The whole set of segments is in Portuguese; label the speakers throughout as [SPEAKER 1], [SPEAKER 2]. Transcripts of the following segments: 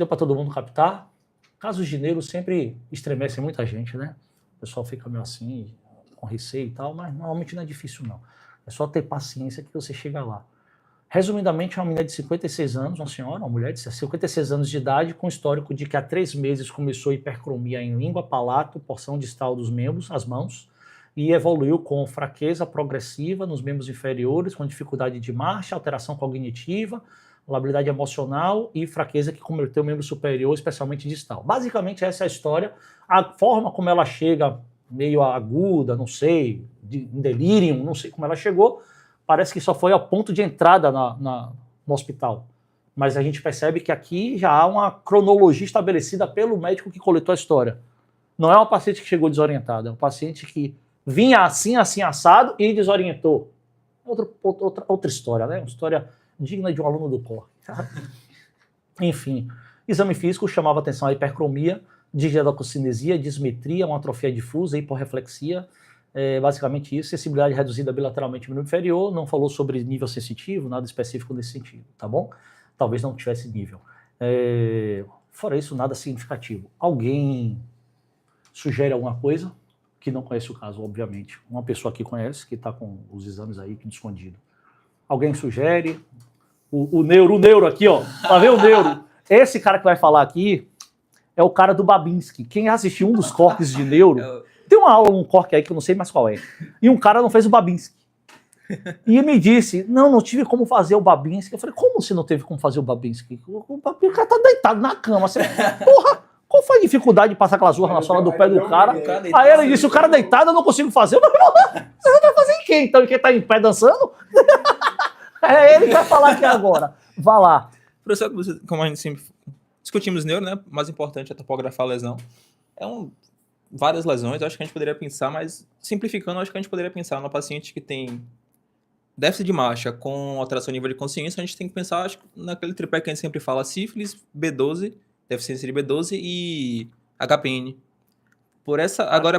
[SPEAKER 1] Deu para todo mundo captar? Casos de neuro sempre estremecem muita gente, né? O pessoal fica meio assim, com receio e tal, mas normalmente não é difícil não. É só ter paciência que você chega lá. Resumidamente, é uma menina de 56 anos, uma senhora, uma mulher de 56 anos de idade, com histórico de que há 3 meses começou hipercromia em língua, palato, porção distal dos membros, as mãos, e evoluiu com fraqueza progressiva nos membros inferiores, com dificuldade de marcha, alteração cognitiva, labilidade emocional e fraqueza que cometeu o membro superior, especialmente distal. Basicamente, essa é a história. A forma como ela chega, meio aguda, não sei, em delírio, não sei como ela chegou, parece que só foi ao ponto de entrada no hospital. Mas a gente percebe que aqui já há uma cronologia estabelecida pelo médico que coletou a história. Não é uma paciente que chegou desorientada, é um paciente que vinha assim, assim, assado e desorientou. Outra história, né? Uma história digna de um aluno do COR. Enfim, exame físico chamava atenção a hipercromia, digedococinesia, dismetria, uma atrofia difusa, hiporreflexia, basicamente isso, sensibilidade reduzida bilateralmente no membro inferior, não falou sobre nível sensitivo, nada específico nesse sentido, tá bom? Talvez não tivesse nível. Fora isso, nada significativo. Alguém sugere alguma coisa? Que não conhece o caso, obviamente. Uma pessoa aqui conhece, que está com os exames aí escondido. Alguém sugere? O neuro aqui, ó. Tá vendo o neuro? Esse cara que vai falar aqui é o cara do Babinski. Quem assistiu um dos cortes de neuro, tem uma aula, um corte aí que eu não sei mais qual é. E um cara não fez o Babinski. E me disse, não tive como fazer o Babinski. Eu falei, como você não teve como fazer o Babinski? O cara tá deitado na cama. Você, porra, qual foi a dificuldade de passar aquela zorra na sola do pé do cara? Aí ele disse, o cara deitado eu não consigo fazer. Eu falei, você vai fazer em quem? Então, em quem tá em pé dançando? É ele que vai falar aqui agora. Vá lá.
[SPEAKER 2] Professor, como a gente sempre discutimos neuro, né? O mais importante é topografar a lesão. Várias lesões, eu acho que a gente poderia pensar, mas simplificando, eu acho que a gente poderia pensar numa paciente que tem déficit de marcha com alteração de nível de consciência, a gente tem que pensar, acho, naquele tripé que a gente sempre fala, sífilis, B12, deficiência de B12 e HPN.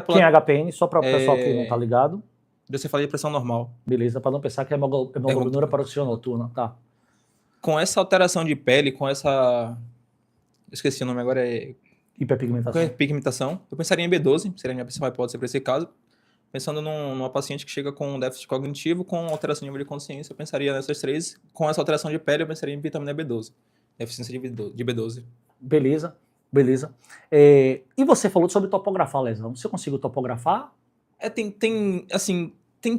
[SPEAKER 1] Quem é HPN? Só para o pessoal que não tá ligado.
[SPEAKER 2] Você fala de pressão normal.
[SPEAKER 1] Beleza, para não pensar que é hemoglobinura paroxística noturna, tá.
[SPEAKER 2] Com essa alteração de pele, com essa... Esqueci o nome agora, hiperpigmentação. Eu pensaria em B12, seria a minha principal hipótese para esse caso. Pensando numa paciente que chega com déficit cognitivo, com alteração de nível de consciência, eu pensaria nessas 3. Com essa alteração de pele, eu pensaria em vitamina B12. Deficiência de B12.
[SPEAKER 1] Beleza. E você falou sobre topografar a lesão. Você conseguiu topografar?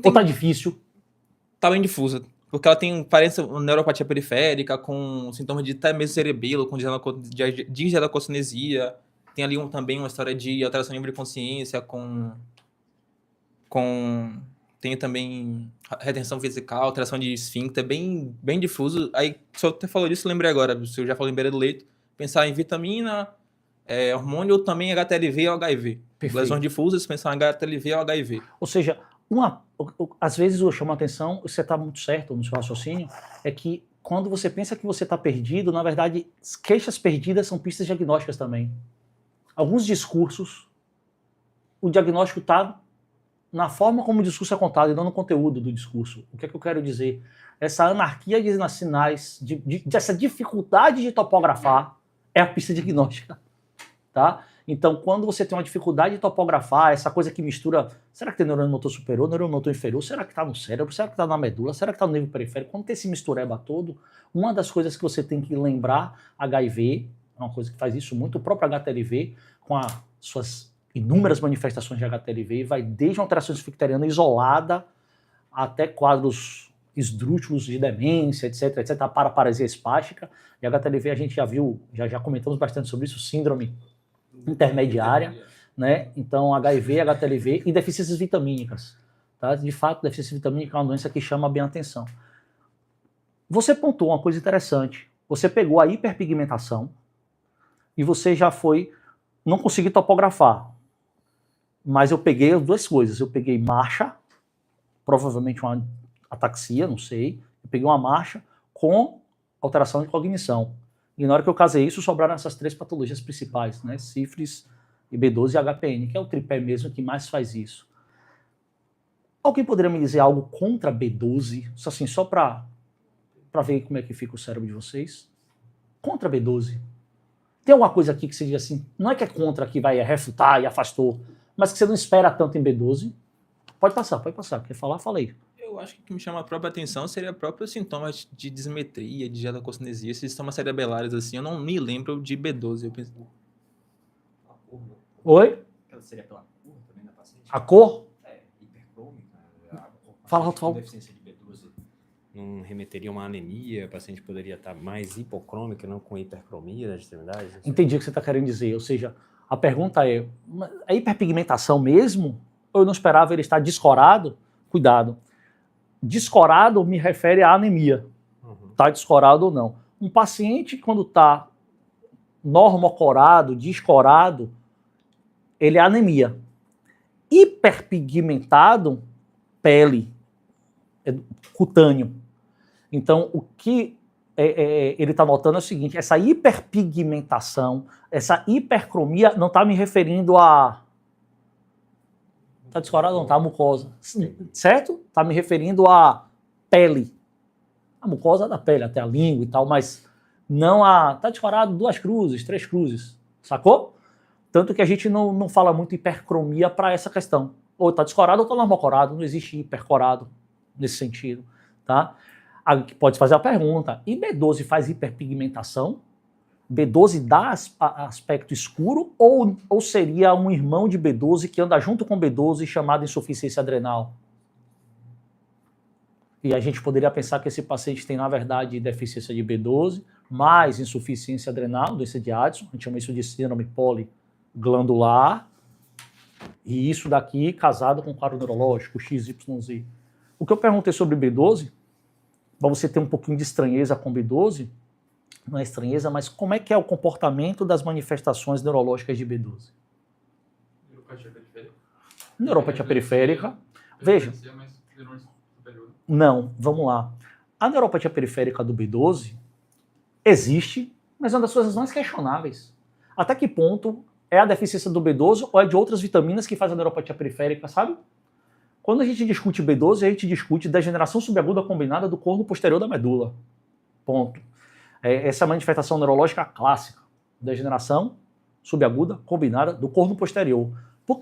[SPEAKER 1] Ou tá difícil?
[SPEAKER 2] Tá bem difusa. Porque ela tem, parece, uma neuropatia periférica, com sintomas de até mesmo cerebelo, com digedococinesia. Tem ali também uma história de alteração de nível de consciência, tem também retenção vesical, alteração de esfíncter, bem difuso. Aí, se eu até falou disso, lembrei agora. Você já falou em beira do leito. Pensar em vitamina, hormônio, ou também HTLV ou HIV. Perfeito. Lesões difusas, pensar em HTLV ou HIV.
[SPEAKER 1] Ou seja, às vezes eu chamo a atenção, você está muito certo no seu raciocínio, é que quando você pensa que você está perdido, na verdade, queixas perdidas são pistas diagnósticas também. Alguns discursos, o diagnóstico está na forma como o discurso é contado e não no conteúdo do discurso. O que é que eu quero dizer? Essa anarquia de sinais, essa dificuldade de topografar é a pista diagnóstica, tá? Então, quando você tem uma dificuldade de topografar, essa coisa que mistura, será que tem neurônio motor superior, neurônio motor inferior, será que está no cérebro, será que está na medula, será que está no nível periférico? Quando tem esse mistureba todo, uma das coisas que você tem que lembrar, HIV, é uma coisa que faz isso muito, o próprio HTLV, com as suas inúmeras manifestações de HTLV, vai desde uma alteração esficteriana isolada até quadros esdrúxulos de demência, etc, a paraparesia espástica. E HTLV a gente já viu, já comentamos bastante sobre isso, síndrome intermediária, né? Então HIV, HTLV e deficiências vitamínicas. Tá? De fato, deficiência vitamínica é uma doença que chama bem a atenção. Você pontuou uma coisa interessante. Você pegou a hiperpigmentação e você já não consegui topografar. Mas eu peguei as duas coisas. Eu peguei marcha, provavelmente uma ataxia, não sei. Eu peguei uma marcha com alteração de cognição. E na hora que eu casei isso, sobraram essas 3 patologias principais, né? Sífilis, B12 e HPN, que é o tripé mesmo que mais faz isso. Alguém poderia me dizer algo contra B12? Assim, só para ver como é que fica o cérebro de vocês? Contra B12. Tem alguma coisa aqui que você diz assim, não é que é contra, que vai refutar e afastou, mas que você não espera tanto em B12? Pode passar. Quer falar? Fala aí.
[SPEAKER 2] Eu acho que o que me chama a própria atenção seria próprios sintomas de dismetria, de giardococinesia, esses sintomas cerebelares assim. Eu não me lembro de B12. Eu penso...
[SPEAKER 1] Oi?
[SPEAKER 3] Ela seria pela cor também da paciente?
[SPEAKER 1] A cor?
[SPEAKER 3] Hipercrômica.
[SPEAKER 1] Fala alto, fala.
[SPEAKER 3] Deficiência de B12 não remeteria a uma anemia? A paciente poderia estar mais hipocrômica, não com hipercromia das extremidades?
[SPEAKER 1] Entendi o que você está querendo dizer. Ou seja, a pergunta é, é hiperpigmentação mesmo? Ou eu não esperava ele estar descorado? Cuidado. Descorado me refere à anemia. Está descorado ou não. Um paciente, quando está normocorado, descorado, ele é anemia. Hiperpigmentado, pele, cutâneo. Então, o que ele está notando é o seguinte, essa hiperpigmentação, essa hipercromia não está me referindo a... Está descorado ou não? Está a mucosa. Certo? Está me referindo a pele. A mucosa da pele, até a língua e tal, mas não a... Está descorado 2 cruzes, 3 cruzes. Sacou? Tanto que a gente não fala muito hipercromia para essa questão. Ou está descorado ou está normocorado. Não existe hipercorado nesse sentido. Tá? Pode fazer a pergunta, e B12 faz hiperpigmentação? B12 dá aspecto escuro ou seria um irmão de B12 que anda junto com B12 chamado insuficiência adrenal? E a gente poderia pensar que esse paciente tem, na verdade, deficiência de B12, mais insuficiência adrenal, doença de Addison, a gente chama isso de síndrome poliglandular, e isso daqui casado com quadro neurológico, XYZ. O que eu perguntei sobre B12, para você ter um pouquinho de estranheza com B12, não é estranheza, mas como é que é o comportamento das manifestações neurológicas de B12?
[SPEAKER 4] Neuropatia periférica.
[SPEAKER 1] Neuropatia periférica. Veja. Não, vamos lá. A neuropatia periférica do B12 existe, mas é uma das coisas mais questionáveis. Até que ponto é a deficiência do B12 ou é de outras vitaminas que faz a neuropatia periférica, sabe? Quando a gente discute B12, a gente discute degeneração subaguda combinada do corno posterior da medula. Ponto. Essa é a manifestação neurológica clássica. Degeneração subaguda combinada do corno posterior.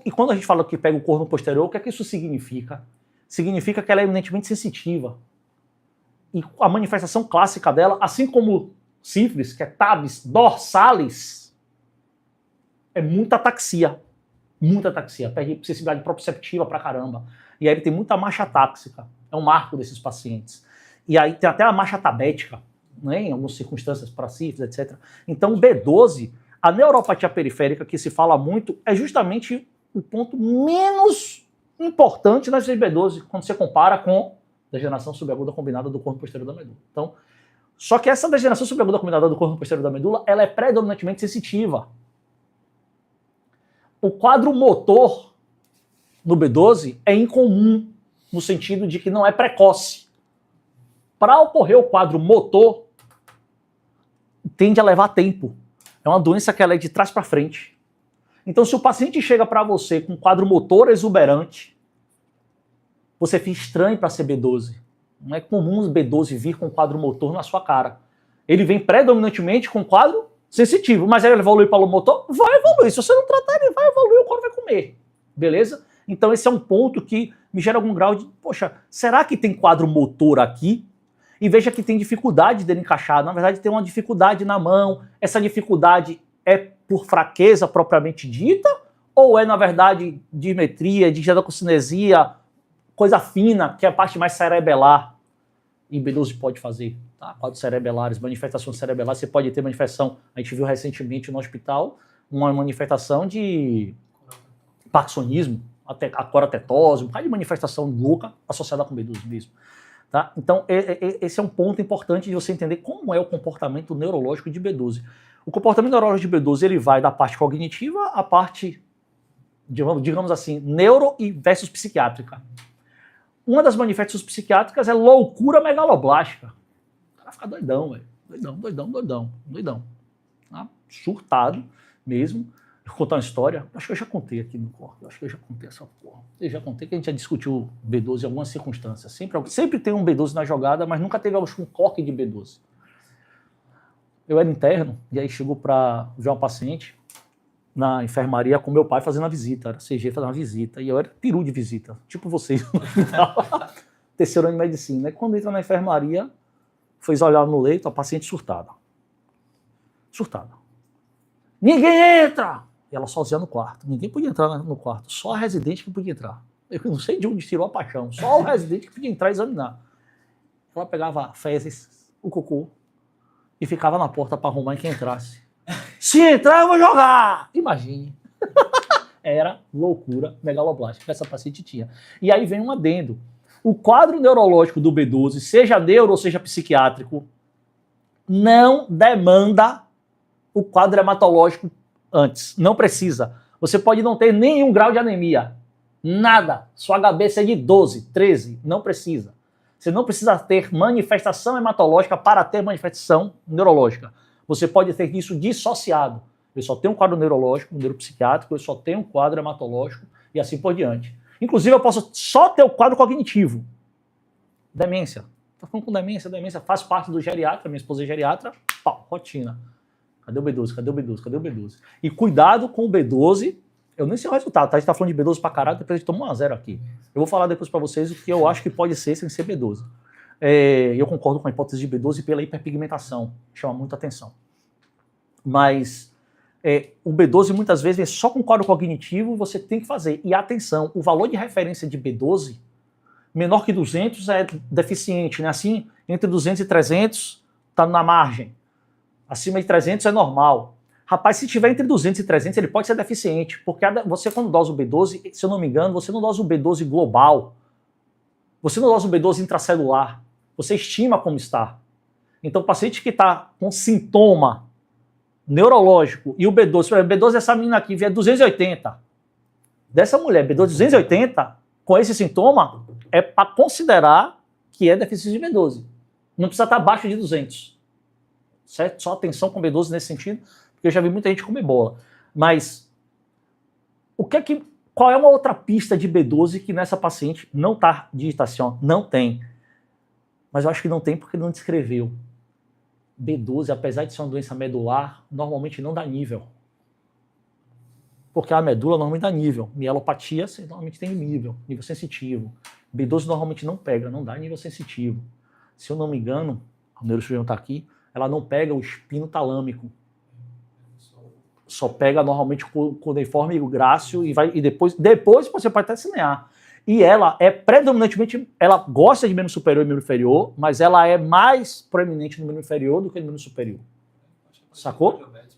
[SPEAKER 1] E quando a gente fala que pega o corno posterior, o que é que isso significa? Significa que ela é eminentemente sensitiva. E a manifestação clássica dela, assim como sífilis, que é tabes dorsalis, é muita ataxia. Muita ataxia. Perde sensibilidade proprioceptiva pra caramba. E aí ele tem muita marcha táxica. É um marco desses pacientes. E aí tem até a marcha tabética, né, em algumas circunstâncias para sífilis, etc. Então, B12, a neuropatia periférica que se fala muito, é justamente o ponto menos importante nas B12, quando você compara com degeneração subaguda combinada do corno posterior da medula. Então, só que essa degeneração subaguda combinada do corno posterior da medula, ela é predominantemente sensitiva. O quadro motor no B12 é incomum, no sentido de que não é precoce. Para ocorrer o quadro motor, tende a levar tempo. É uma doença que ela é de trás para frente. Então, se o paciente chega para você com um quadro motor exuberante, você fica estranho para ser B12. Não é comum os B12 vir com quadro motor na sua cara. Ele vem predominantemente com quadro sensitivo, mas aí ele evolui para o motor? Vai evoluir. Se você não tratar, ele vai evoluir, o corpo vai comer. Beleza? Então, esse é um ponto que me gera algum grau de, poxa, será que tem quadro motor aqui? E veja que tem dificuldade dele encaixar. Na verdade, tem uma dificuldade na mão. Essa dificuldade é por fraqueza propriamente dita? Ou é, na verdade, dismetria, giardococinesia, coisa fina, que é a parte mais cerebelar? E B12 pode fazer. Tá? Quadros cerebelares, manifestações cerebelares. Você pode ter manifestação, a gente viu recentemente no hospital, uma manifestação de parkinsonismo, até a coratetose, um bocado de manifestação louca associada com B12 mesmo. Tá? Então, esse é um ponto importante de você entender como é o comportamento neurológico de B12. O comportamento neurológico de B12 ele vai da parte cognitiva à parte, digamos assim, neuro e versus psiquiátrica. Uma das manifestações psiquiátricas é loucura megaloblástica. O cara fica doidão, velho. Doidão. Tá? Surtado mesmo. Vou contar uma história. Acho que eu já contei aqui no corpo. Acho que eu já contei essa porra. Eu já contei que a gente já discutiu B12 em algumas circunstâncias. Sempre tem um B12 na jogada, mas nunca teve um corte de B12. Eu era interno, e aí chegou para ver uma paciente na enfermaria com meu pai fazendo a visita. Era CG fazendo uma visita. E eu era peru de visita, tipo vocês no final. Terceiro ano de medicina. E quando entra na enfermaria, foi olhar no leito, a paciente surtada. Surtada. Ninguém entra! E ela sozinha no quarto. Ninguém podia entrar no quarto. Só a residente que podia entrar. Eu não sei de onde tirou a paixão. Só o residente que podia entrar e examinar. Ela pegava fezes, o cocô, e ficava na porta para arrumar quem entrasse. Se entrar, eu vou jogar! Imagine. Era loucura megaloblástica que essa paciente tinha. E aí vem um adendo. O quadro neurológico do B12, seja neuro ou seja psiquiátrico, não demanda o quadro hematológico antes. Não precisa. Você pode não ter nenhum grau de anemia. Nada. Sua HB ser de 12, 13. Não precisa. Você não precisa ter manifestação hematológica para ter manifestação neurológica. Você pode ter isso dissociado. Eu só tenho um quadro neurológico, um neuropsiquiátrico, eu só tenho um quadro hematológico e assim por diante. Inclusive, eu posso só ter o quadro cognitivo. Demência. Tá falando com demência? Demência faz parte do geriatra, minha esposa é geriatra, pau, rotina. Cadê o B12? Cadê o B12? Cadê o B12? E cuidado com o B12, eu nem sei o resultado, tá? A gente tá falando de B12 pra caralho, depois a gente toma 1-0 aqui. Eu vou falar depois pra vocês o que eu acho que pode ser sem ser B12. Eu concordo com a hipótese de B12 pela hiperpigmentação, chama muita atenção. Mas o B12 muitas vezes vem só com quadro cognitivo, você tem que fazer. E atenção, o valor de referência de B12, menor que 200 é deficiente, né? Assim, entre 200 e 300 tá na margem. Acima de 300 é normal. Rapaz, se tiver entre 200 e 300, ele pode ser deficiente, porque você quando dosa o B12, se eu não me engano, você não dosa o B12 global, você não dosa o B12 intracelular, você estima como está. Então, o paciente que está com sintoma neurológico e o B12, por exemplo, B12 dessa menina aqui vier 280, dessa mulher, B12 280, com esse sintoma, é para considerar que é deficiência de B12. Não precisa estar abaixo de 200. Certo? Só atenção com B12 nesse sentido, porque eu já vi muita gente comer bola. Mas qual é uma outra pista de B12 que nessa paciente não está digitação? Não tem. Mas eu acho que não tem porque não descreveu. B12, apesar de ser uma doença medular, normalmente não dá nível. Porque a medula normalmente dá nível. Mielopatia normalmente tem nível sensitivo. B12 normalmente não pega, não dá nível sensitivo. Se eu não me engano, o neurocirurgião está aqui, ela não pega o espino talâmico. Só pega normalmente o cuneiforme e o grácil e depois você pode até cinear. E ela é predominantemente, ela gosta de membro superior e membro inferior, mas ela é mais proeminente no membro inferior do que no membro superior. Sacou?